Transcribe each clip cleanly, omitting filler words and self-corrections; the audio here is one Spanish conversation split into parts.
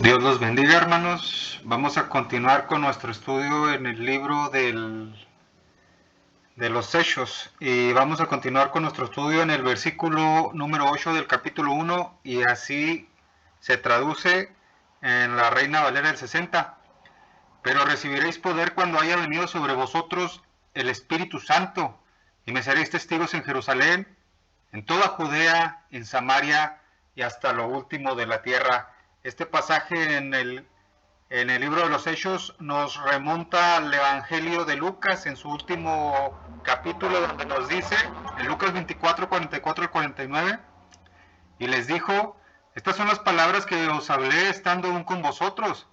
Dios los bendiga, hermanos. Vamos a continuar con nuestro estudio en el libro de los Hechos y vamos a continuar con nuestro estudio en el versículo número 8 del capítulo 1 y así se traduce en la Reina Valera del 60. Pero recibiréis poder cuando haya venido sobre vosotros el Espíritu Santo y me seréis testigos en Jerusalén, en toda Judea, en Samaria y hasta lo último de la tierra. Este pasaje en el libro de los Hechos nos remonta al Evangelio de Lucas en su último capítulo, donde nos dice, en Lucas 24, 44 y 49, y les dijo: estas son las palabras que os hablé estando aún con vosotros,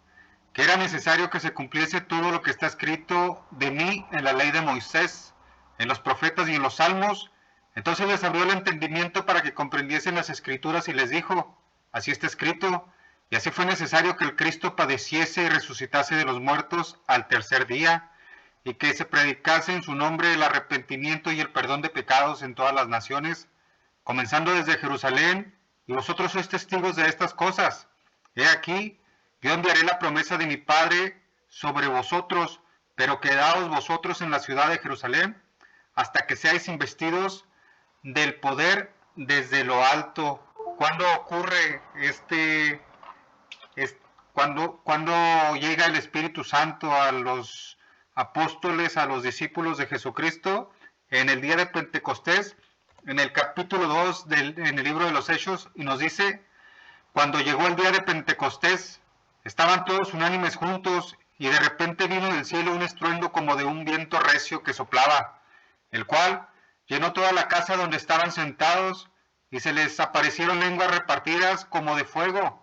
que era necesario que se cumpliese todo lo que está escrito de mí en la ley de Moisés, en los profetas y en los salmos. Entonces les abrió el entendimiento para que comprendiesen las escrituras y les dijo: así está escrito, y así fue necesario que el Cristo padeciese y resucitase de los muertos al tercer día, y que se predicase en su nombre el arrepentimiento y el perdón de pecados en todas las naciones, comenzando desde Jerusalén, y vosotros sois testigos de estas cosas. He aquí, yo enviaré la promesa de mi Padre sobre vosotros, pero quedaos vosotros en la ciudad de Jerusalén hasta que seáis investidos del poder desde lo alto. ¿Cuándo ocurre cuando llega el Espíritu Santo a los apóstoles, a los discípulos de Jesucristo? En el día de Pentecostés, en el capítulo 2 en el libro de los Hechos, y nos dice: cuando llegó el día de Pentecostés, estaban todos unánimes juntos, y de repente vino del cielo un estruendo como de un viento recio que soplaba, el cual llenó toda la casa donde estaban sentados, y se les aparecieron lenguas repartidas como de fuego,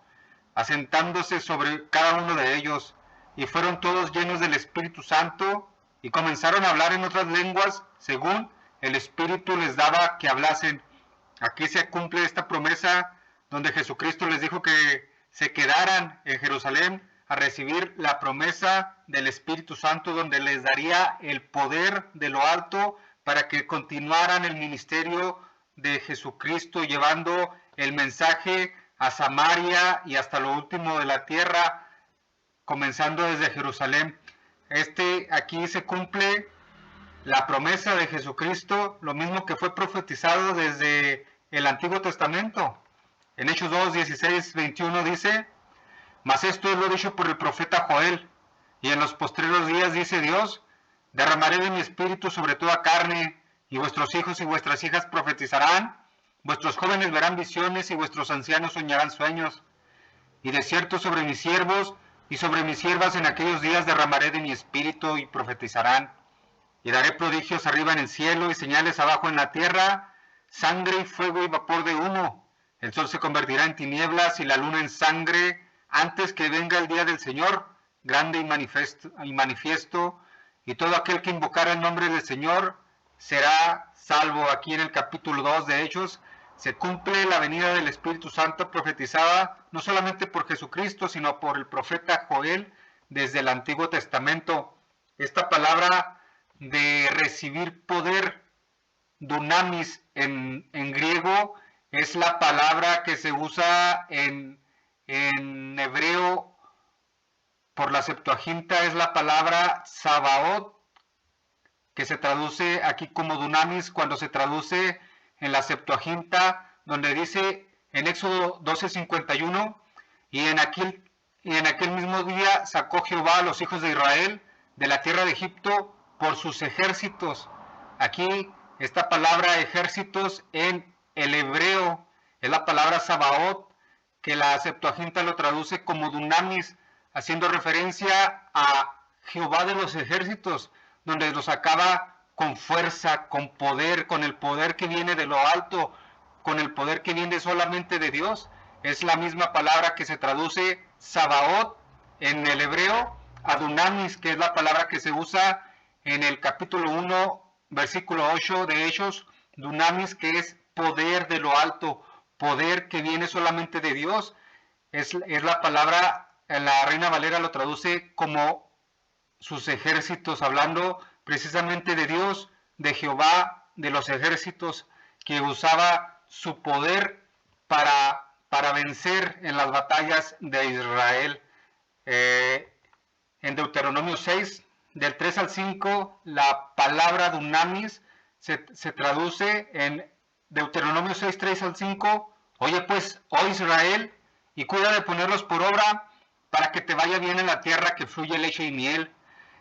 asentándose sobre cada uno de ellos, y fueron todos llenos del Espíritu Santo, y comenzaron a hablar en otras lenguas, según el Espíritu les daba que hablasen. Aquí se cumple esta promesa donde Jesucristo les dijo que se quedaran en Jerusalén a recibir la promesa del Espíritu Santo, donde les daría el poder de lo alto para que continuaran el ministerio de Jesucristo, llevando el mensaje a Samaria y hasta lo último de la tierra, comenzando desde Jerusalén. Aquí se cumple la promesa de Jesucristo, lo mismo que fue profetizado desde el Antiguo Testamento. En Hechos 2, 16, 21 dice: mas esto es lo dicho por el profeta Joel, y en los postreros días dice Dios: derramaré de mi espíritu sobre toda carne, y vuestros hijos y vuestras hijas profetizarán, vuestros jóvenes verán visiones y vuestros ancianos soñarán sueños. Y de cierto sobre mis siervos y sobre mis siervas en aquellos días derramaré de mi espíritu y profetizarán. Y daré prodigios arriba en el cielo y señales abajo en la tierra, sangre y fuego y vapor de humo. El sol se convertirá en tinieblas y la luna en sangre antes que venga el día del Señor, grande y manifiesto, y todo aquel que invocara el nombre del Señor será salvo. Aquí en el capítulo 2 de Hechos se cumple la venida del Espíritu Santo profetizada no solamente por Jesucristo, sino por el profeta Joel desde el Antiguo Testamento. Esta palabra de recibir poder, dunamis en griego, es la palabra que se usa en hebreo por la Septuaginta, es la palabra Sabaoth, que se traduce aquí como dunamis cuando se traduce en la Septuaginta, donde dice en Éxodo 12:51, y en aquel mismo día sacó Jehová a los hijos de Israel de la tierra de Egipto por sus ejércitos. Aquí esta palabra ejércitos en el hebreo es la palabra Sabaoth, que la Septuaginta lo traduce como dunamis, haciendo referencia a Jehová de los ejércitos, donde los sacaba con fuerza, con poder, con el poder que viene de lo alto, con el poder que viene solamente de Dios. Es la misma palabra que se traduce Sabaoth en el hebreo a dunamis, que es la palabra que se usa en el capítulo 1, versículo 8 de Hechos, dunamis, que es poder de lo alto, poder que viene solamente de Dios. Es la palabra, la Reina Valera lo traduce como sus ejércitos, hablando precisamente de Dios, de Jehová, de los ejércitos, que usaba su poder para para vencer en las batallas de Israel. En Deuteronomio 6, del 3 al 5, la palabra dunamis se traduce en Deuteronomio 6, 3 al 5. Oye pues, oh Israel, y cuida de ponerlos por obra para que te vaya bien en la tierra que fluye leche y miel,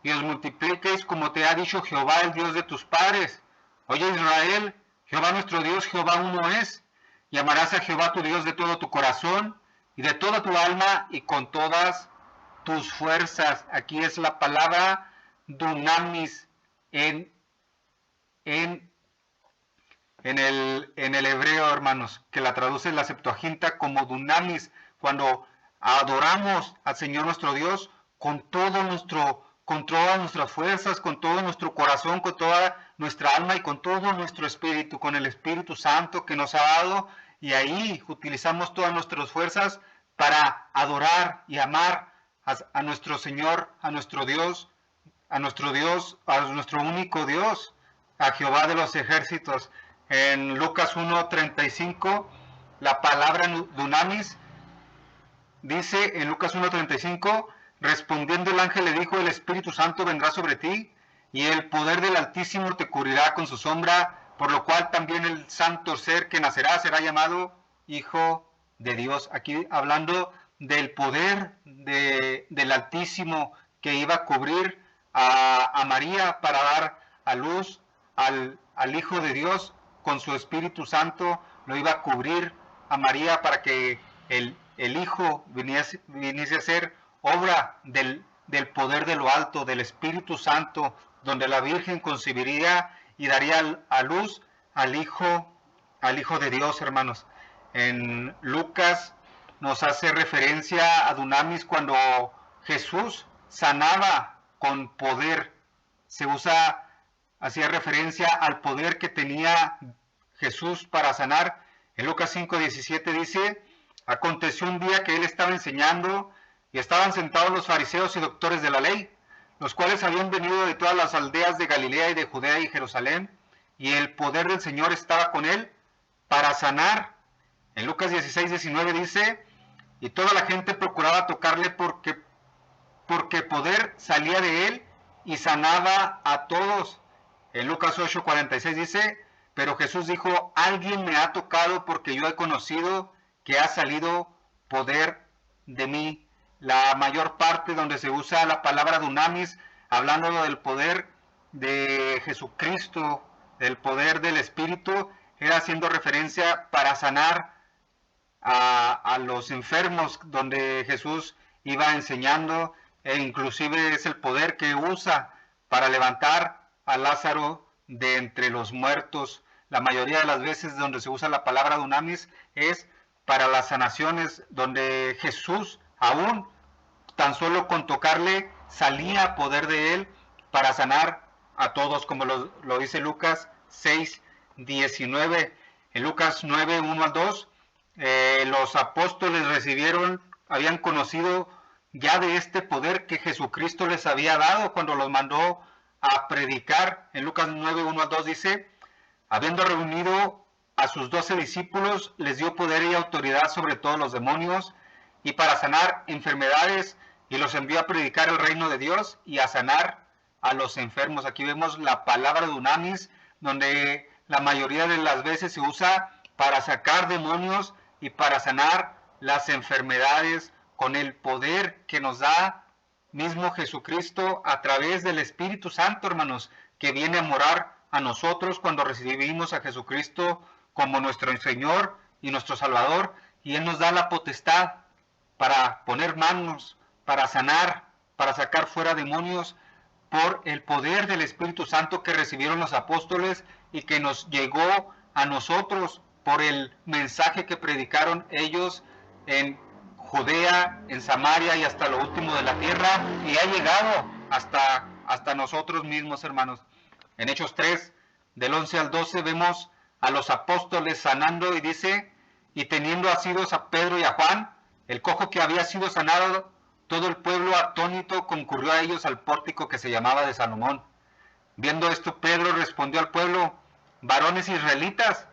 y os multipliques como te ha dicho Jehová, el Dios de tus padres. Oye Israel, Jehová nuestro Dios, Jehová uno es. Y amarás a Jehová tu Dios de todo tu corazón y de toda tu alma y con todas tus fuerzas. Aquí es la palabra dunamis en el hebreo, hermanos, que la traduce en la Septuaginta como dunamis, cuando adoramos al Señor nuestro Dios con todas nuestras fuerzas, con todo nuestro corazón, con toda nuestra alma y con todo nuestro espíritu, con el Espíritu Santo que nos ha dado, y ahí utilizamos todas nuestras fuerzas para adorar y amar a nuestro Señor, a nuestro Dios, a nuestro único Dios, a Jehová de los ejércitos. En Lucas 1:35, la palabra dunamis dice en Lucas 1:35, respondiendo el ángel le dijo, el Espíritu Santo vendrá sobre ti y el poder del Altísimo te cubrirá con su sombra, por lo cual también el santo ser que nacerá será llamado Hijo de Dios. Aquí hablando del poder del Altísimo que iba a cubrir a María para dar a luz al Hijo de Dios con su Espíritu Santo, lo iba a cubrir a María para que el Hijo viniese a ser obra del poder de lo alto, del Espíritu Santo, donde la Virgen concebiría y daría a luz al Hijo de Dios, hermanos. En Lucas nos hace referencia a dunamis cuando Jesús sanaba con poder. Hacía referencia al poder que tenía Jesús para sanar. En Lucas 5:17 dice, aconteció un día que él estaba enseñando y estaban sentados los fariseos y doctores de la ley, los cuales habían venido de todas las aldeas de Galilea y de Judea y Jerusalén, y el poder del Señor estaba con él para sanar. En Lucas 16:19 dice, y toda la gente procuraba tocarle porque poder salía de él y sanaba a todos. En Lucas 8:46 dice, pero Jesús dijo, alguien me ha tocado porque yo he conocido que ha salido poder de mí. La mayor parte donde se usa la palabra dunamis, hablando del poder de Jesucristo, del poder del Espíritu, era haciendo referencia para sanar a los enfermos, donde Jesús iba enseñando, e inclusive es el poder que usa para levantar a Lázaro de entre los muertos. La mayoría de las veces donde se usa la palabra dunamis es para las sanaciones, donde Jesús aún tan solo con tocarle salía poder de él para sanar a todos, como lo dice Lucas 6:19. En Lucas 9:1-2, los apóstoles habían conocido ya de este poder que Jesucristo les había dado cuando los mandó a predicar. En Lucas 9:1-2 dice, habiendo reunido a sus 12 discípulos, les dio poder y autoridad sobre todos los demonios y para sanar enfermedades, y los envió a predicar el reino de Dios y a sanar a los enfermos. Aquí vemos la palabra dunamis, donde la mayoría de las veces se usa para sacar demonios y para sanar las enfermedades con el poder que nos da mismo Jesucristo a través del Espíritu Santo, hermanos, que viene a morar a nosotros cuando recibimos a Jesucristo como nuestro Señor y nuestro Salvador, y Él nos da la potestad para poner manos, para sanar, para sacar fuera demonios, por el poder del Espíritu Santo que recibieron los apóstoles y que nos llegó a nosotros por el mensaje que predicaron ellos en Judea, en Samaria y hasta lo último de la tierra, y ha llegado hasta nosotros mismos, hermanos. En Hechos 3, del 11 al 12, vemos a los apóstoles sanando, y dice, y teniendo asidos a Pedro y a Juan, el cojo que había sido sanado, todo el pueblo atónito concurrió a ellos al pórtico que se llamaba de Salomón. Viendo esto, Pedro respondió al pueblo, varones israelitas,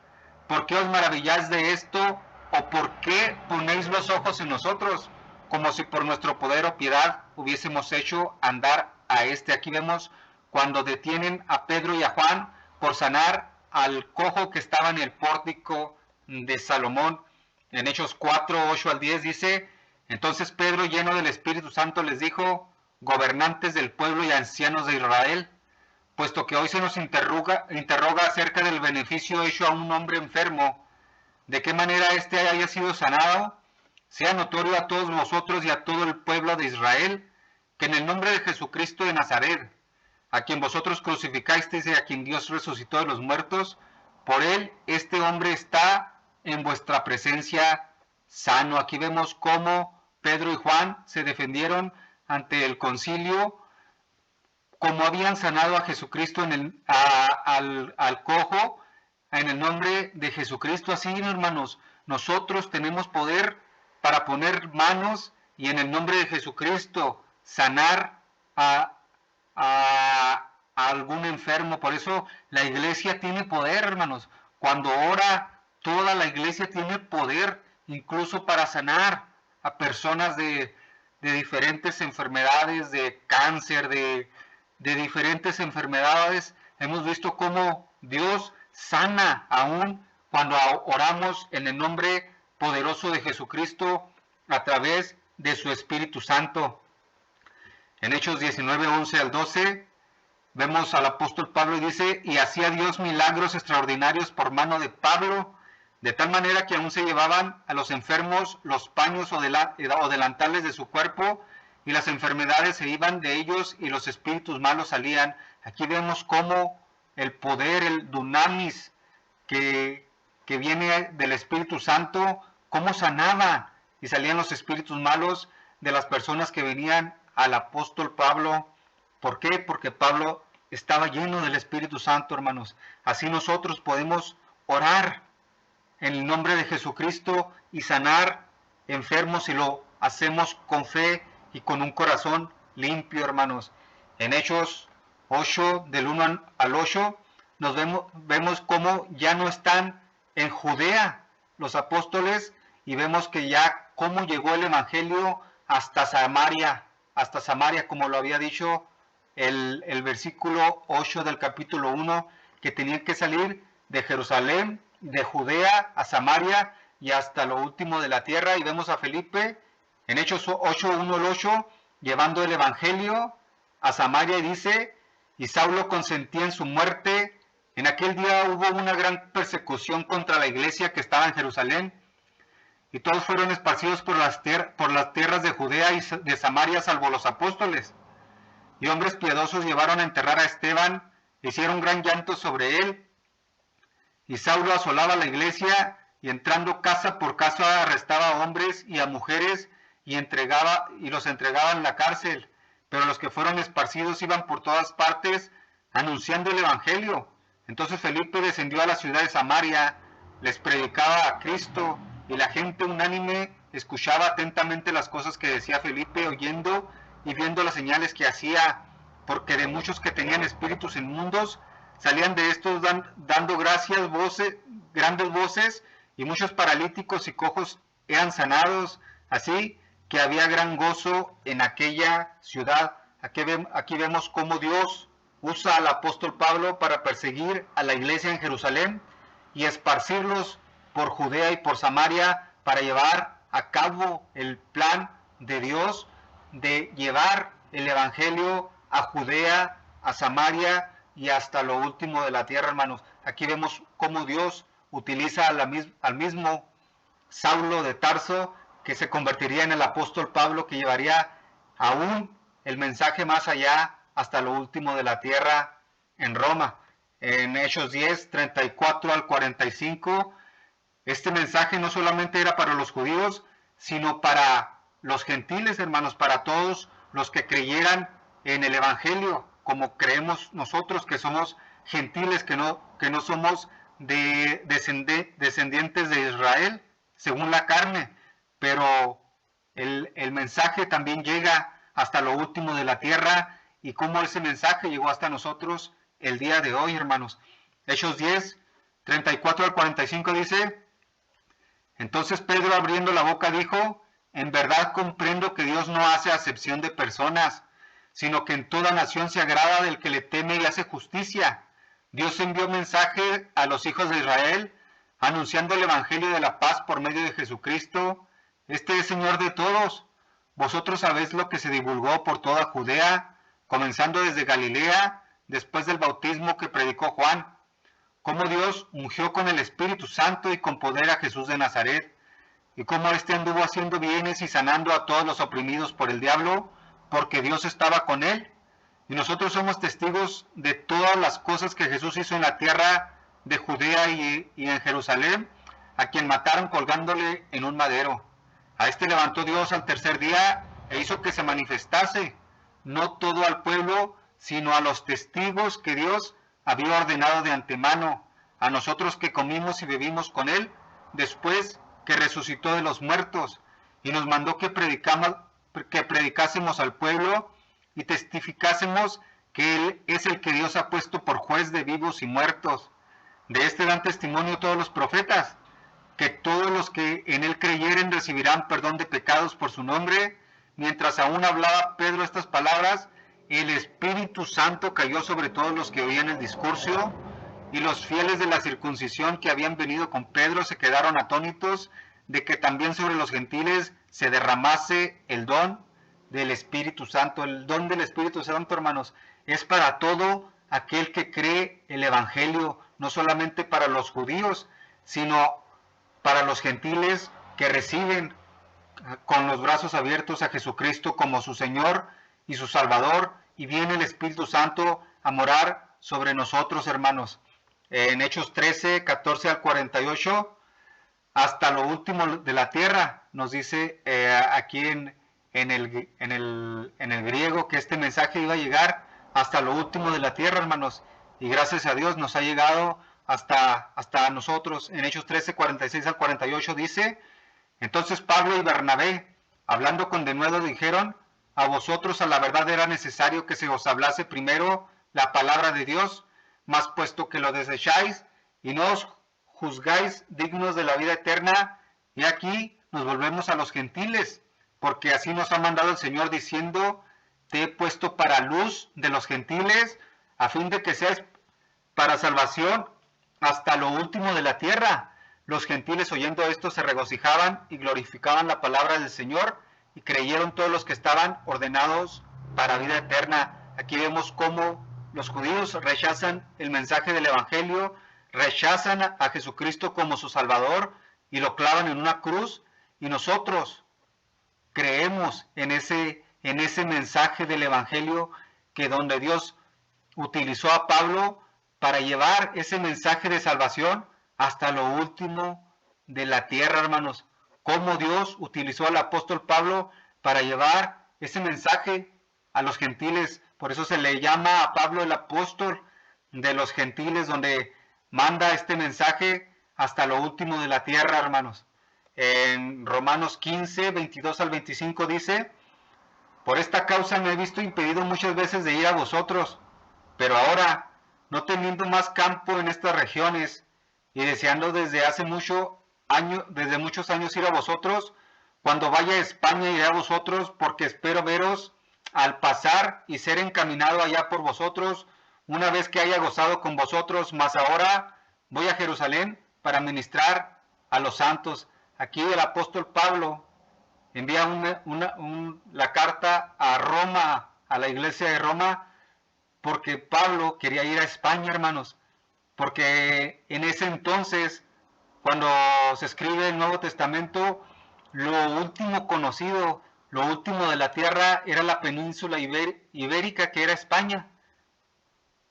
¿por qué os maravilláis de esto? ¿O por qué ponéis los ojos en nosotros, como si por nuestro poder o piedad hubiésemos hecho andar a este? Aquí vemos cuando detienen a Pedro y a Juan por sanar al cojo que estaba en el pórtico de Salomón. En Hechos 4, 8 al 10 dice: entonces Pedro, lleno del Espíritu Santo, les dijo: gobernantes del pueblo y ancianos de Israel, puesto que hoy se nos interroga acerca del beneficio hecho a un hombre enfermo, de qué manera éste haya sido sanado, sea notorio a todos vosotros y a todo el pueblo de Israel, que en el nombre de Jesucristo de Nazaret, a quien vosotros crucificasteis y a quien Dios resucitó de los muertos, por él este hombre está en vuestra presencia sano. Aquí vemos cómo Pedro y Juan se defendieron ante el concilio, como habían sanado a Jesucristo al cojo, en el nombre de Jesucristo. Así, hermanos, nosotros tenemos poder para poner manos y en el nombre de Jesucristo sanar a algún enfermo. Por eso la iglesia tiene poder, hermanos. Cuando ora, toda la iglesia tiene poder, incluso para sanar a personas de diferentes enfermedades, de cáncer, de diferentes enfermedades. Hemos visto cómo Dios sana aún cuando oramos en el nombre poderoso de Jesucristo a través de su Espíritu Santo. En Hechos 19, 11 al 12, vemos al apóstol Pablo y dice: y hacía Dios milagros extraordinarios por mano de Pablo, de tal manera que aún se llevaban a los enfermos los paños o delantales de su cuerpo, y las enfermedades se iban de ellos y los espíritus malos salían. Aquí vemos cómo el poder, el dunamis que viene del Espíritu Santo, cómo sanaba y salían los espíritus malos de las personas que venían al apóstol Pablo. ¿Por qué? Porque Pablo estaba lleno del Espíritu Santo, hermanos. Así nosotros podemos orar en el nombre de Jesucristo y sanar enfermos si lo hacemos con fe y con un corazón limpio, hermanos. En Hechos 8, del 1 al 8, vemos cómo ya no están en Judea los apóstoles, y vemos que ya cómo llegó el evangelio hasta Samaria, como lo había dicho el versículo 8 del capítulo 1, que tenían que salir de Jerusalén, de Judea a Samaria y hasta lo último de la tierra. Y vemos a Felipe en Hechos 8, 1 al 8, llevando el evangelio a Samaria, y dice: y Saulo consentía en su muerte. En aquel día hubo una gran persecución contra la iglesia que estaba en Jerusalén, y todos fueron esparcidos por las tierras de Judea y de Samaria, salvo los apóstoles. Y hombres piadosos llevaron a enterrar a Esteban, hicieron gran llanto sobre él. Y Saulo asolaba la iglesia, y entrando casa por casa arrestaba a hombres y a mujeres, y los entregaba en la cárcel. Pero los que fueron esparcidos iban por todas partes anunciando el evangelio. Entonces Felipe descendió a la ciudad de Samaria, les predicaba a Cristo, y la gente unánime escuchaba atentamente las cosas que decía Felipe, oyendo y viendo las señales que hacía, porque de muchos que tenían espíritus inmundos salían de estos dando grandes voces, y muchos paralíticos y cojos eran sanados, así que había gran gozo en aquella ciudad. Aquí vemos cómo Dios usa al apóstol Pablo para perseguir a la iglesia en Jerusalén y esparcirlos por Judea y por Samaria, para llevar a cabo el plan de Dios de llevar el evangelio a Judea, a Samaria y hasta lo último de la tierra, hermanos. Aquí vemos cómo Dios utiliza al mismo Saulo de Tarso, que se convertiría en el apóstol Pablo, que llevaría aún el mensaje más allá, hasta lo último de la tierra, en Roma. En Hechos 10, 34 al 45, este mensaje no solamente era para los judíos, sino para los gentiles, hermanos, para todos los que creyeran en el evangelio, como creemos nosotros, que somos gentiles, que no somos descendientes de Israel según la carne, pero el mensaje también llega hasta lo último de la tierra, y cómo ese mensaje llegó hasta nosotros el día de hoy, hermanos. Hechos 10, 34 al 45 dice: Entonces Pedro, abriendo la boca, dijo: en verdad comprendo que Dios no hace acepción de personas, sino que en toda nación se agrada del que le teme y hace justicia. Dios envió mensaje a los hijos de Israel, anunciando el evangelio de la paz por medio de Jesucristo. Este es Señor de todos. Vosotros sabéis lo que se divulgó por toda Judea, comenzando desde Galilea, después del bautismo que predicó Juan, cómo Dios ungió con el Espíritu Santo y con poder a Jesús de Nazaret, y cómo éste anduvo haciendo bienes y sanando a todos los oprimidos por el diablo, porque Dios estaba con él. Y nosotros somos testigos de todas las cosas que Jesús hizo en la tierra de Judea y en Jerusalén, a quien mataron colgándole en un madero. A este levantó Dios al tercer día e hizo que se manifestase, no todo al pueblo, sino a los testigos que Dios había ordenado de antemano, a nosotros que comimos y bebimos con él, después que resucitó de los muertos, y nos mandó que predicásemos al pueblo y testificásemos que Él es el que Dios ha puesto por juez de vivos y muertos. De este dan testimonio todos los profetas, que todos los que en Él creyeren recibirán perdón de pecados por su nombre. Mientras aún hablaba Pedro estas palabras, el Espíritu Santo cayó sobre todos los que oían el discurso, y los fieles de la circuncisión que habían venido con Pedro se quedaron atónitos de que también sobre los gentiles se derramase el don del Espíritu Santo. El don del Espíritu Santo, hermanos, es para todo aquel que cree el Evangelio, no solamente para los judíos, sino para los gentiles que reciben con los brazos abiertos a Jesucristo como su Señor y su Salvador, y viene el Espíritu Santo a morar sobre nosotros, hermanos. En Hechos 13, 14 al 48, hasta lo último de la tierra, nos dice aquí en el griego que este mensaje iba a llegar hasta lo último de la tierra, hermanos, y gracias a Dios nos ha llegado hasta nosotros. En Hechos 13, 46 al 48 dice: entonces Pablo y Bernabé, hablando con denuedo, dijeron: a vosotros a la verdad era necesario que se os hablase primero la palabra de Dios, mas puesto que lo desecháis y no os juzgáis dignos de la vida eterna, y aquí nos volvemos a los gentiles, porque así nos ha mandado el Señor diciendo: te he puesto para luz de los gentiles, a fin de que seas para salvación hasta lo último de la tierra. Los gentiles, oyendo esto, se regocijaban y glorificaban la palabra del Señor, y creyeron todos los que estaban ordenados para vida eterna. Aquí vemos cómo los judíos rechazan el mensaje del Evangelio, rechazan a Jesucristo como su Salvador y lo clavan en una cruz, y nosotros creemos en ese mensaje del Evangelio, que donde Dios utilizó a Pablo para llevar ese mensaje de salvación hasta lo último de la tierra, hermanos. Cómo Dios utilizó al apóstol Pablo para llevar ese mensaje a los gentiles. Por eso se le llama a Pablo el apóstol de los gentiles, donde manda este mensaje hasta lo último de la tierra, hermanos. En Romanos 15, 22 al 25 dice: por esta causa me he visto impedido muchas veces de ir a vosotros, pero ahora, no teniendo más campo en estas regiones, y deseando desde muchos años ir a vosotros, cuando vaya a España iré a vosotros, porque espero veros al pasar y ser encaminado allá por vosotros, una vez que haya gozado con vosotros. Mas ahora voy a Jerusalén para ministrar a los santos. Aquí el apóstol Pablo envía la carta a Roma, a la iglesia de Roma, porque Pablo quería ir a España, hermanos, porque en ese entonces, cuando se escribe el Nuevo Testamento, lo último conocido, lo último de la tierra era la península ibérica, que era España.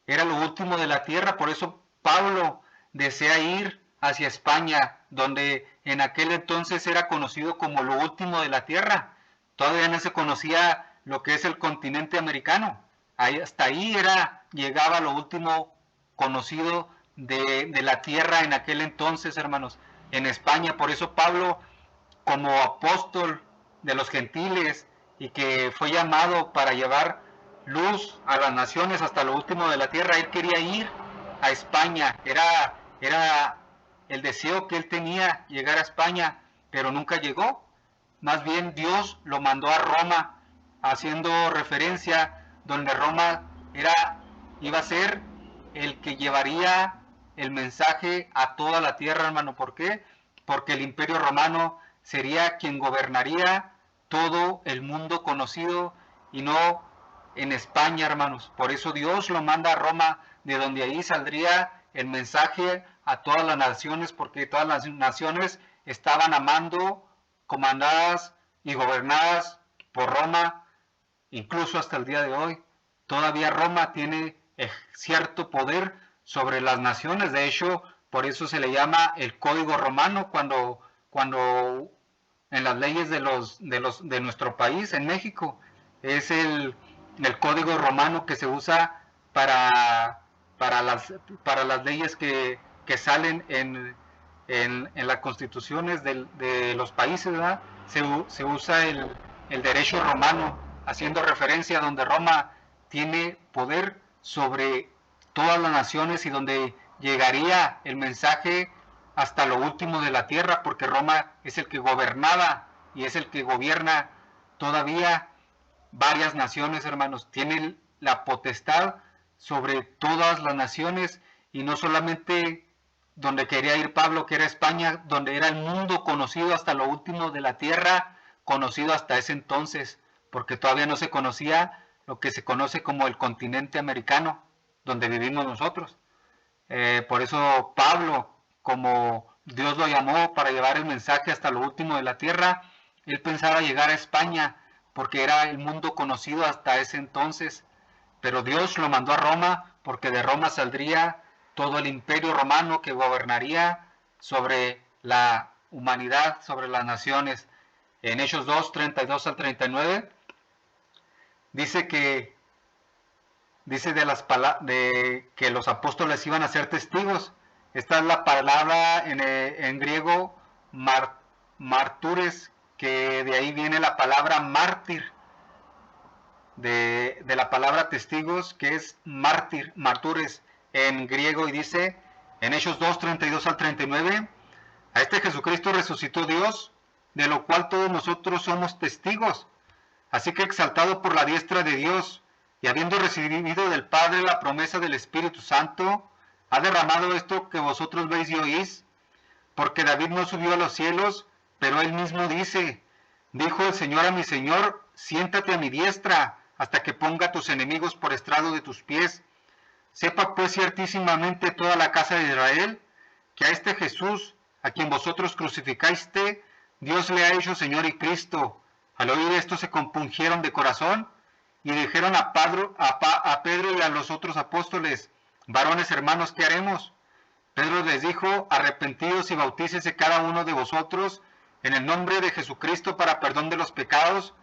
Era lo último de la tierra, por eso Pablo desea ir hacia España, donde en aquel entonces era conocido como lo último de la tierra. Todavía no se conocía lo que es el continente americano. Hasta ahí llegaba lo último conocido de la tierra en aquel entonces, hermanos, en España. Por eso Pablo, como apóstol de los gentiles, y que fue llamado para llevar luz a las naciones hasta lo último de la tierra, él quería ir a España. Era el deseo que él tenía, llegar a España, pero nunca llegó. Más bien Dios lo mandó a Roma, haciendo referencia donde Roma iba a ser el que llevaría el mensaje a toda la tierra, hermano. ¿Por qué? Porque el Imperio Romano sería quien gobernaría todo el mundo conocido y no en España, hermanos. Por eso Dios lo manda a Roma, de donde ahí saldría el mensaje a todas las naciones, porque todas las naciones estaban amando, comandadas y gobernadas por Roma, incluso hasta el día de hoy. Todavía Roma tiene cierto poder sobre las naciones. De hecho, por eso se le llama el Código Romano cuando en las leyes de nuestro país, en México, es el Código Romano que se usa para, para, las leyes que salen en las constituciones de los países, ¿verdad? Se usa el derecho romano, haciendo referencia a donde Roma tiene poder sobre todas las naciones y donde llegaría el mensaje hasta lo último de la tierra, porque Roma es el que gobernaba y es el que gobierna todavía varias naciones, hermanos. Tiene la potestad sobre todas las naciones, y no solamente donde quería ir Pablo, que era España, donde era el mundo conocido hasta lo último de la tierra, conocido hasta ese entonces, porque todavía no se conocía lo que se conoce como el continente americano, donde vivimos nosotros. Por eso Pablo, como Dios lo llamó para llevar el mensaje hasta lo último de la tierra, él pensaba llegar a España, porque era el mundo conocido hasta ese entonces. Pero Dios lo mandó a Roma, porque de Roma saldría todo el imperio romano que gobernaría sobre la humanidad, sobre las naciones. En Hechos 2, 32 al 39, dice que de que los apóstoles iban a ser testigos. Esta es la palabra en griego martures, que de ahí viene la palabra mártir, de la palabra testigos, que es martures en griego, y dice en Hechos 2, 32 al 39, a este Jesucristo resucitó Dios, de lo cual todos nosotros somos testigos. Así que, exaltado por la diestra de Dios, y habiendo recibido del Padre la promesa del Espíritu Santo, ha derramado esto que vosotros veis y oís, porque David no subió a los cielos, pero él mismo dice, dijo el Señor a mi Señor, siéntate a mi diestra, hasta que ponga a tus enemigos por estrado de tus pies. Sepa pues ciertísimamente toda la casa de Israel, que a este Jesús, a quien vosotros crucificaste, Dios le ha hecho Señor y Cristo. Al oír esto se compungieron de corazón, y dijeron a Pedro y a los otros apóstoles, varones hermanos, ¿qué haremos? Pedro les dijo, arrepentidos y bautícese cada uno de vosotros en el nombre de Jesucristo para perdón de los pecados,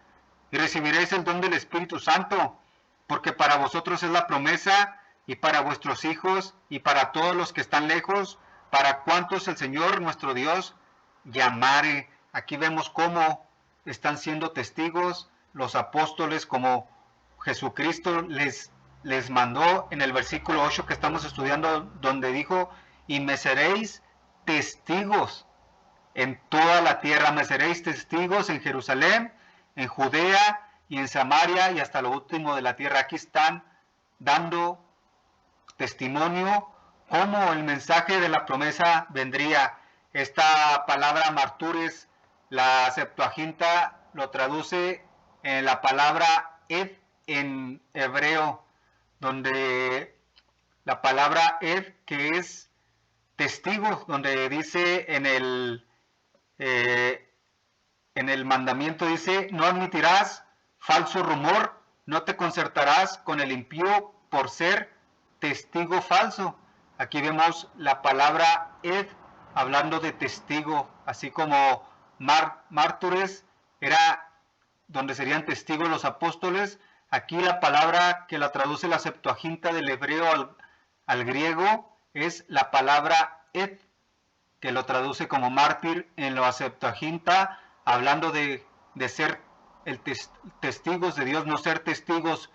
y recibiréis el don del Espíritu Santo, porque para vosotros es la promesa, y para vuestros hijos, y para todos los que están lejos, para cuantos el Señor nuestro Dios llamare. Aquí vemos cómo están siendo testigos los apóstoles, como Jesucristo les mandó en el versículo 8 que estamos estudiando, donde dijo, y me seréis testigos en toda la tierra, me seréis testigos en Jerusalén, en Judea y en Samaria y hasta lo último de la tierra. Aquí están dando testimonio cómo el mensaje de la promesa vendría. Esta palabra martures, la Septuaginta lo traduce en la palabra ed en hebreo, donde la palabra ed, que es testigo, donde dice en el mandamiento, dice, no admitirás falso rumor, no te concertarás con el impío por ser testigo falso. Aquí vemos la palabra ed hablando de testigo, así como mártires era donde serían testigos los apóstoles. Aquí la palabra que la traduce la Septuaginta del hebreo al griego es la palabra ed, que lo traduce como mártir en la Septuaginta, hablando de ser testigos de Dios, no ser testigos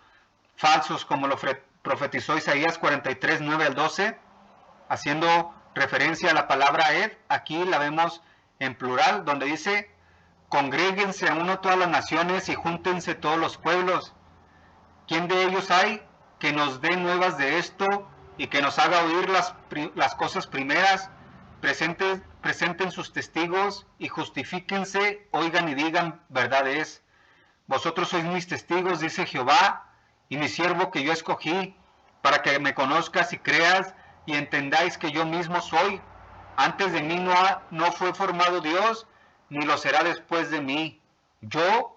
falsos, como lo profetizó Isaías 43, 9 al 12, haciendo referencia a la palabra ed, aquí la vemos en plural, donde dice, congréguense a uno todas las naciones y júntense todos los pueblos. ¿Quién de ellos hay que nos dé nuevas de esto y que nos haga oír las cosas primeras? Presenten sus testigos y justifíquense, oigan y digan, verdad es. Vosotros sois mis testigos, dice Jehová, y mi siervo que yo escogí, para que me conozcas y creas y entendáis que yo mismo soy. Antes de mí no fue formado Dios, ni lo será después de mí. Yo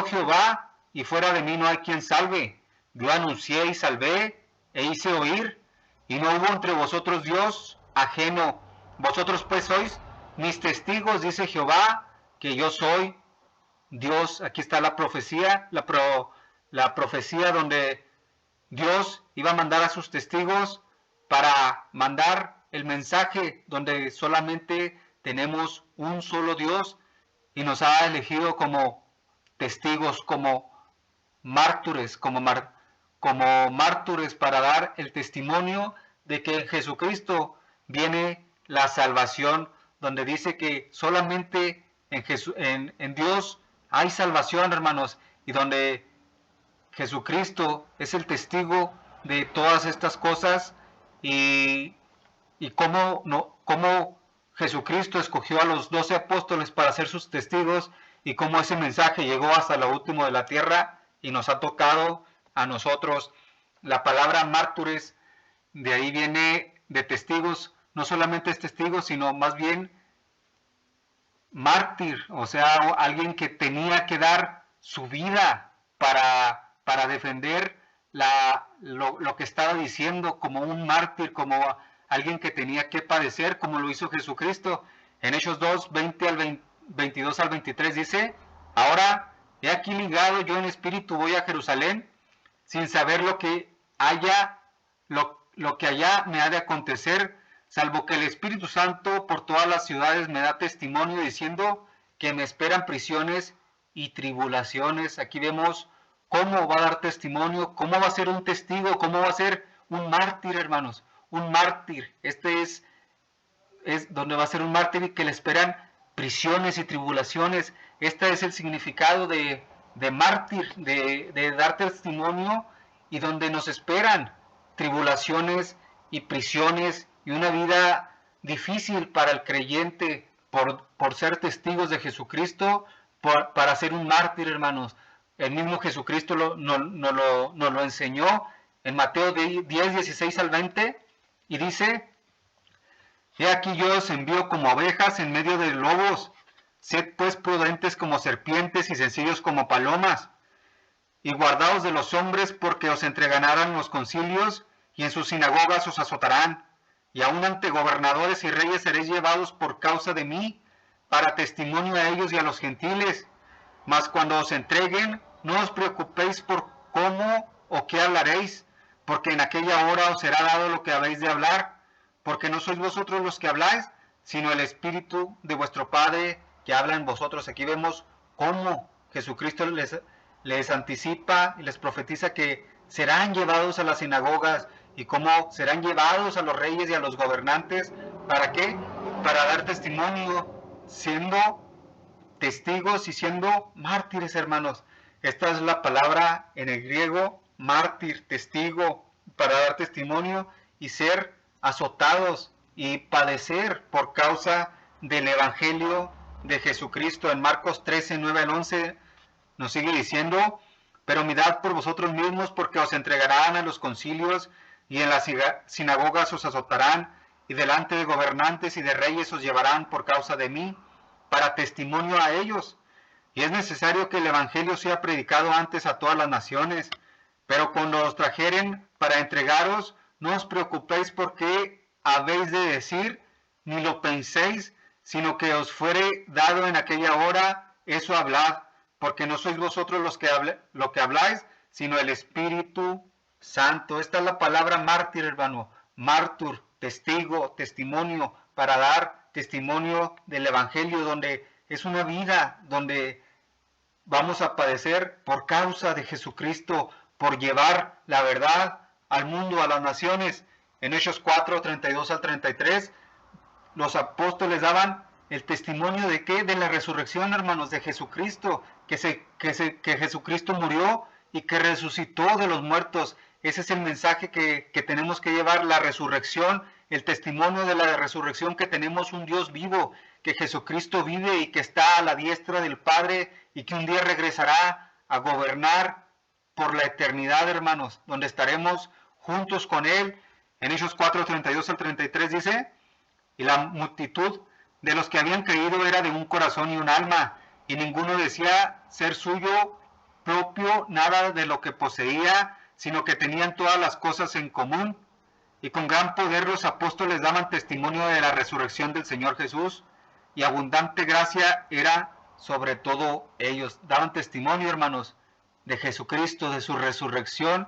Jehová, y fuera de mí no hay quien salve. Yo anuncié y salvé, e hice oír, y no hubo entre vosotros Dios ajeno. Vosotros pues sois mis testigos, dice Jehová, que yo soy Dios. Aquí está la profecía, la profecía donde Dios iba a mandar a sus testigos para mandar el mensaje, donde solamente tenemos un solo Dios y nos ha elegido como testigos, como mártires, como mártires para dar el testimonio de que en Jesucristo viene la salvación, donde dice que solamente en Dios hay salvación, hermanos, y donde Jesucristo es el testigo de todas estas cosas y cómo Jesucristo escogió a los 12 apóstoles para ser sus testigos y cómo ese mensaje llegó hasta lo último de la tierra y nos ha tocado a nosotros. La palabra mártires, de ahí viene de testigos, no solamente es testigo, sino más bien mártir, o sea, alguien que tenía que dar su vida para defender lo que estaba diciendo, como un mártir, como alguien que tenía que padecer, como lo hizo Jesucristo. En Hechos 2, 22 al 23 dice, ahora he aquí ligado yo en espíritu voy a Jerusalén, sin saber lo que allá me ha de acontecer, salvo que el Espíritu Santo por todas las ciudades me da testimonio diciendo que me esperan prisiones y tribulaciones. Aquí vemos cómo va a dar testimonio, cómo va a ser un testigo, cómo va a ser un mártir, hermanos. Un mártir. Este es donde va a ser un mártir y que le esperan prisiones y tribulaciones. Este es el significado de mártir, de dar testimonio y donde nos esperan tribulaciones y prisiones y una vida difícil para el creyente por ser testigos de Jesucristo, para ser un mártir, hermanos. El mismo Jesucristo nos lo enseñó en Mateo 10, 16 al 20 y dice, he aquí yo os envío como ovejas en medio de lobos, sed pues prudentes como serpientes y sencillos como palomas, y guardaos de los hombres porque os entregarán los concilios y en sus sinagogas os azotarán, y aun ante gobernadores y reyes seréis llevados por causa de mí, para testimonio a ellos y a los gentiles. Mas cuando os entreguen, no os preocupéis por cómo o qué hablaréis, porque en aquella hora os será dado lo que habéis de hablar, porque no sois vosotros los que habláis, sino el Espíritu de vuestro Padre que habla en vosotros. Aquí vemos cómo Jesucristo les anticipa y les profetiza que serán llevados a las sinagogas y cómo serán llevados a los reyes y a los gobernantes. ¿Para qué? Para dar testimonio, siendo testigos y siendo mártires, hermanos. Esta es la palabra en el griego, mártir, testigo, para dar testimonio y ser azotados y padecer por causa del Evangelio de Jesucristo. En Marcos 13, 9 al 11 nos sigue diciendo, pero mirad por vosotros mismos porque os entregarán a los concilios y en las sinagogas os azotarán y delante de gobernantes y de reyes os llevarán por causa de mí para testimonio a ellos. Y es necesario que el Evangelio sea predicado antes a todas las naciones, pero cuando os trajeren para entregaros, no os preocupéis por qué habéis de decir, ni lo penséis, sino que os fuere dado en aquella hora, eso hablad, porque no sois vosotros lo que habláis, sino el Espíritu Santo. Esta es la palabra mártir, hermano, mártir, testigo, testimonio, para dar testimonio del Evangelio, donde es una vida, donde vamos a padecer por causa de Jesucristo, por llevar la verdad al mundo, a las naciones. En Hechos 4, 32 al 33, los apóstoles daban el testimonio de ¿qué? De la resurrección, hermanos, de Jesucristo, que Jesucristo murió y que resucitó de los muertos. Ese es el mensaje que tenemos que llevar, la resurrección, el testimonio de la resurrección, que tenemos un Dios vivo, que Jesucristo vive y que está a la diestra del Padre y que un día regresará a gobernar por la eternidad, hermanos, donde estaremos juntos con Él. En Hechos 4, 32 al 33 dice: y la multitud de los que habían creído era de un corazón y un alma, y ninguno decía ser suyo propio nada de lo que poseía, sino que tenían todas las cosas en común. Y con gran poder los apóstoles daban testimonio de la resurrección del Señor Jesús, y abundante gracia era sobre todo ellos. Daban testimonio, hermanos, de Jesucristo, de su resurrección,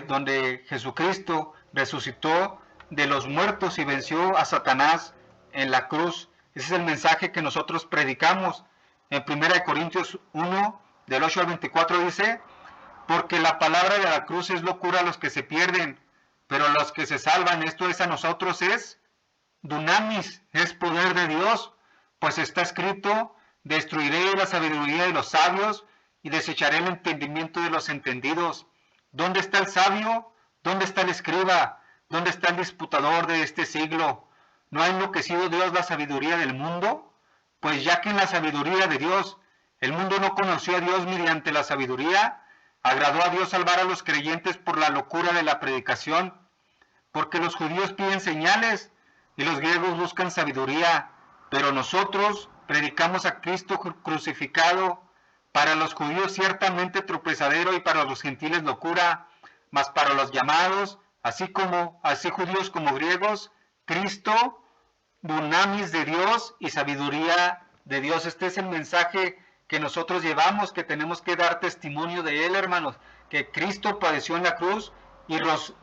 donde Jesucristo resucitó de los muertos y venció a Satanás en la cruz. Ese es el mensaje que nosotros predicamos. En 1 Corintios 1, del 8 al 24 dice: porque la palabra de la cruz es locura a los que se pierden, pero a los que se salvan, esto es a nosotros, es dunamis, es poder de Dios, pues está escrito: destruiré la sabiduría de los sabios y desecharé el entendimiento de los entendidos. ¿Dónde está el sabio? ¿Dónde está el escriba? ¿Dónde está el disputador de este siglo? ¿No ha enloquecido Dios la sabiduría del mundo? Pues ya que en la sabiduría de Dios el mundo no conoció a Dios mediante la sabiduría, agradó a Dios salvar a los creyentes por la locura de la predicación, porque los judíos piden señales y los griegos buscan sabiduría, pero nosotros predicamos a Cristo crucificado, para los judíos ciertamente tropezadero y para los gentiles locura, mas para los llamados, así judíos como griegos, Cristo, dunamis de Dios y sabiduría de Dios. Este es el mensaje que nosotros llevamos, que tenemos que dar testimonio de Él, hermanos, que Cristo padeció en la cruz y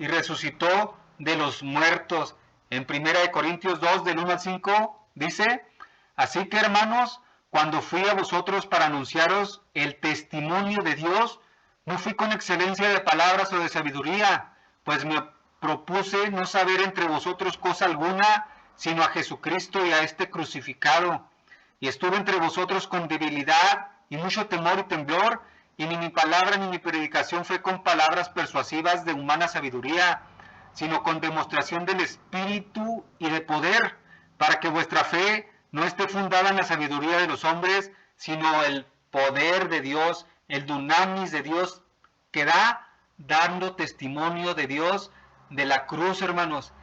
resucitó de los muertos. En 1 Corintios 2, del 1 al 5, dice: así que, hermanos, cuando fui a vosotros para anunciaros el testimonio de Dios, no fui con excelencia de palabras o de sabiduría, pues me propuse no saber entre vosotros cosa alguna, sino a Jesucristo y a este crucificado. Y estuve entre vosotros con debilidad y mucho temor y temblor, y ni mi palabra ni mi predicación fue con palabras persuasivas de humana sabiduría, sino con demostración del Espíritu y de poder, para que vuestra fe no esté fundada en la sabiduría de los hombres, sino el poder de Dios, el dunamis de Dios, que da dando testimonio de Dios, de la cruz, hermanos.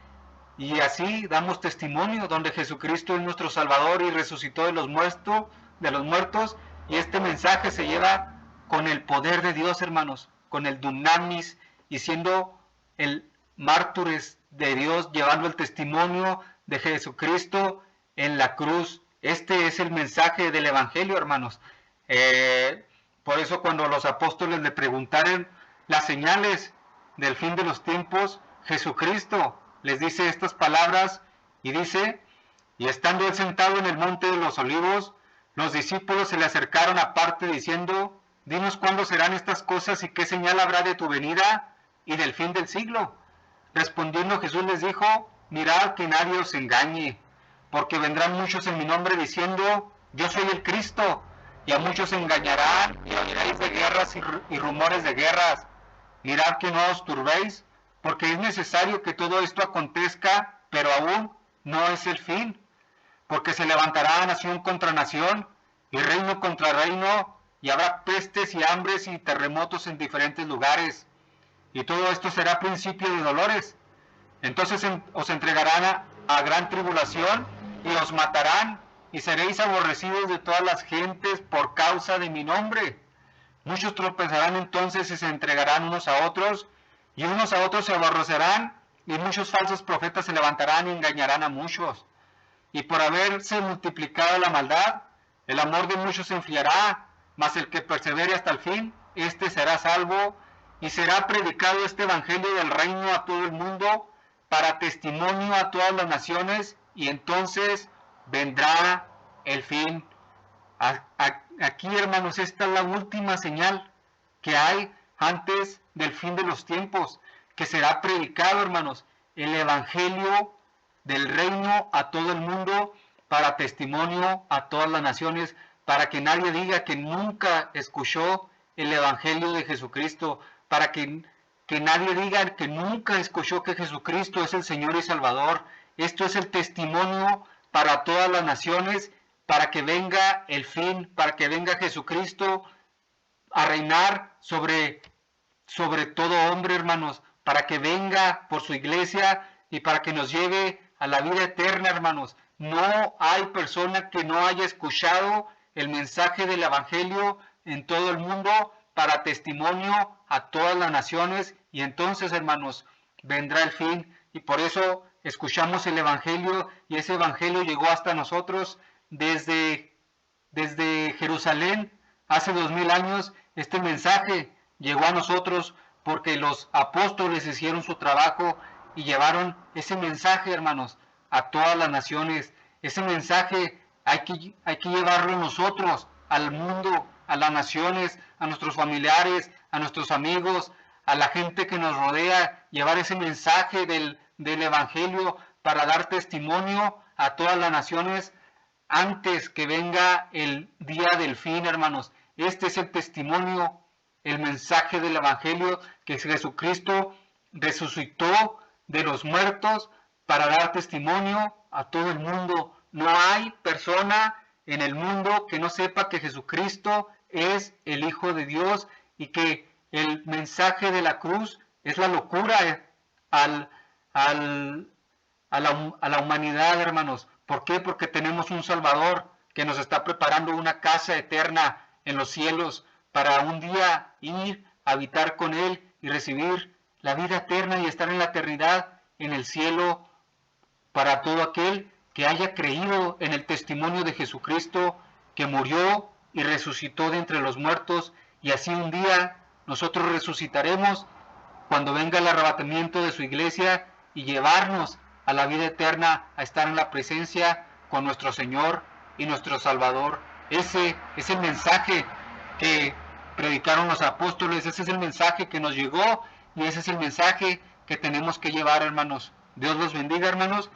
Y así damos testimonio, donde Jesucristo es nuestro Salvador y resucitó de los muertos, y este mensaje se lleva con el poder de Dios, hermanos, con el dunamis, y siendo el mártires de Dios, llevando el testimonio de Jesucristo en la cruz. Este es el mensaje del Evangelio, hermanos. Por eso cuando los apóstoles le preguntaron las señales del fin de los tiempos, Jesucristo les dice estas palabras y dice: y estando él sentado en el monte de los olivos, los discípulos se le acercaron aparte diciendo: dinos cuándo serán estas cosas y qué señal habrá de tu venida y del fin del siglo. Respondiendo Jesús les dijo: mirad que nadie os engañe, porque vendrán muchos en mi nombre diciendo: yo soy el Cristo, y a muchos engañarán, y oiréis de guerras y rumores de guerras. Mirad que no os turbéis, porque es necesario que todo esto acontezca, pero aún no es el fin, porque se levantará nación contra nación, y reino contra reino, y habrá pestes y hambres y terremotos en diferentes lugares, y todo esto será principio de dolores. Entonces os entregarán a gran tribulación, y os matarán, y seréis aborrecidos de todas las gentes por causa de mi nombre. Muchos tropezarán entonces y se entregarán unos a otros, y unos a otros se aborrecerán, y muchos falsos profetas se levantarán y engañarán a muchos. Y por haberse multiplicado la maldad, el amor de muchos se enfriará, mas el que persevere hasta el fin, éste será salvo, y será predicado este evangelio del reino a todo el mundo, para testimonio a todas las naciones, y entonces vendrá el fin. Aquí, hermanos, esta es la última señal que hay antes del fin de los tiempos, que será predicado, hermanos, el evangelio del reino a todo el mundo, para testimonio a todas las naciones, para que nadie diga que nunca escuchó el Evangelio de Jesucristo, para que nadie diga que nunca escuchó que Jesucristo es el Señor y Salvador. Esto es el testimonio para todas las naciones, para que venga el fin, para que venga Jesucristo a reinar sobre todo hombre, hermanos, para que venga por su iglesia y para que nos lleve a la vida eterna, hermanos. No hay persona que no haya escuchado el mensaje del Evangelio en todo el mundo para testimonio a todas las naciones, y entonces, hermanos, vendrá el fin. Y por eso escuchamos el Evangelio, y ese Evangelio llegó hasta nosotros desde Jerusalén hace 2000 años. Este mensaje llegó a nosotros porque los apóstoles hicieron su trabajo y llevaron ese mensaje, hermanos, a todas las naciones. Ese mensaje hay que llevarlo nosotros al mundo, a las naciones, a nuestros familiares, a nuestros amigos, a la gente que nos rodea, llevar ese mensaje del Evangelio para dar testimonio a todas las naciones antes que venga el día del fin, hermanos. Este es el testimonio, el mensaje del Evangelio, que Jesucristo resucitó de los muertos para dar testimonio a todo el mundo. No hay persona en el mundo que no sepa que Jesucristo es el Hijo de Dios, y que el mensaje de la cruz es la locura a la humanidad, hermanos. ¿Por qué? Porque tenemos un Salvador que nos está preparando una casa eterna en los cielos para un día ir a habitar con Él y recibir la vida eterna y estar en la eternidad en el cielo, para todo aquel que haya creído en el testimonio de Jesucristo, que murió y resucitó de entre los muertos, y así un día nosotros resucitaremos cuando venga el arrebatamiento de su iglesia y llevarnos a la vida eterna, a estar en la presencia con nuestro Señor y nuestro Salvador. Ese es el mensaje que predicaron los apóstoles, ese es el mensaje que nos llegó, y ese es el mensaje que tenemos que llevar, hermanos. Dios los bendiga, hermanos,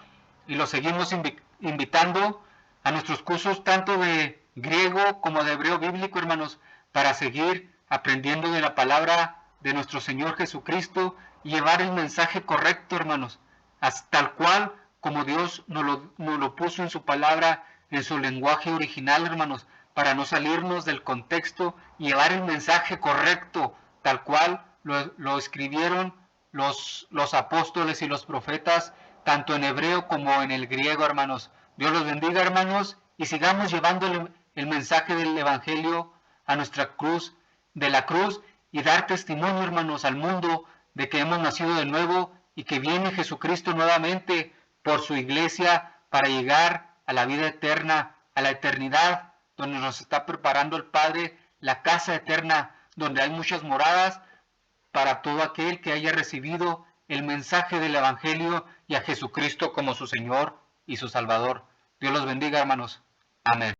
y los seguimos invitando a nuestros cursos tanto de griego como de hebreo bíblico, hermanos, para seguir aprendiendo de la palabra de nuestro Señor Jesucristo y llevar el mensaje correcto, hermanos, hasta tal cual como Dios nos lo puso en su palabra, en su lenguaje original, hermanos, para no salirnos del contexto y llevar el mensaje correcto, tal cual lo escribieron los apóstoles y los profetas, tanto en hebreo como en el griego, hermanos. Dios los bendiga, hermanos, y sigamos llevando el mensaje del Evangelio a nuestra cruz, de la cruz, y dar testimonio, hermanos, al mundo de que hemos nacido de nuevo y que viene Jesucristo nuevamente por su iglesia para llegar a la vida eterna, a la eternidad, donde nos está preparando el Padre, la casa eterna, donde hay muchas moradas para todo aquel que haya recibido el mensaje del Evangelio y a Jesucristo como su Señor y su Salvador. Dios los bendiga, hermanos. Amén.